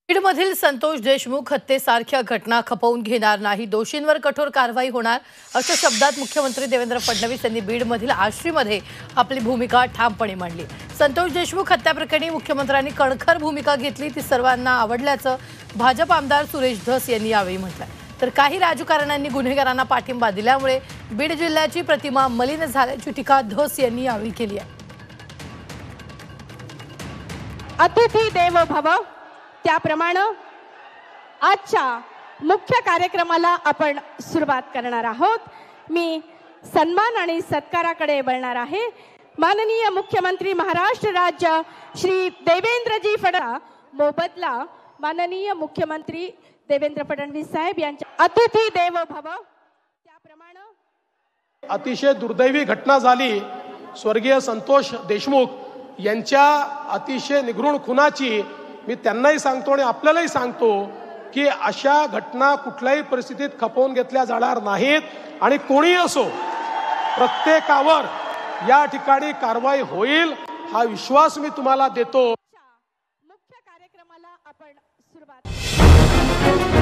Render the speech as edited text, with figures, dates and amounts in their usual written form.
बीडमधील संतोष देशमुख हत्येसारख्या घटना खपवून घेणार नाही, दोषींवर कठोर कारवाई होणार अशा शब्दात मुख्यमंत्री देवेंद्र फडणवीस यांनी बीडमधील आश्रीमध्ये आपली भूमिका ठामपणे मांडली। संतोष देशमुख हत्याप्रकरणी मुख्यमंत्र्यांनी कणखर भूमिका घेतली, ती सर्वांना आवडल्याचं भाजप आमदार सुरेश धस यांनी यावेळी म्हटलं। तर काही राजकारण्यांनी गुन्हेगारांना पाठिंबा दिल्यामुळे बीड जिल्ह्याची प्रतिमा मलिन झाल्याची टीका धस यांनी यावेळी केली आहे। अतिथी देवो भव त्याप्रमाणे आजच्या मुख्य कार्यक्रमाला आपण सुरुवात करणार आहोत। मी सन्मान आणि सत्काराकडे वळणार आहे। माननीय मुख्यमंत्री महाराष्ट्र राज्य श्री देवेंद्रजी फडणवीस मोबदला माननीय मुख्यमंत्री देवेंद्र फडणवीस साहेब यांच्या अतिथी देवो भव त्याप्रमाणे अतिशय दुर्दैवी घटना झाली। स्वर्गीय संतोष देशमुख यांच्या अतिशय निगृण खुनाची मी त्यांनाही सांगतो आणि आपल्यालाही सांगतो की अशा घटना कुठल्याही परिस्थितीत खपवून घेतल्या जाणार नाहीत आणि कोणी असो प्रत्येकावर या ठिकाणी कारवाई होईल हा विश्वास मी तुम्हाला देतो। मुख्य कार्यक्रमाला आपण सुरुवात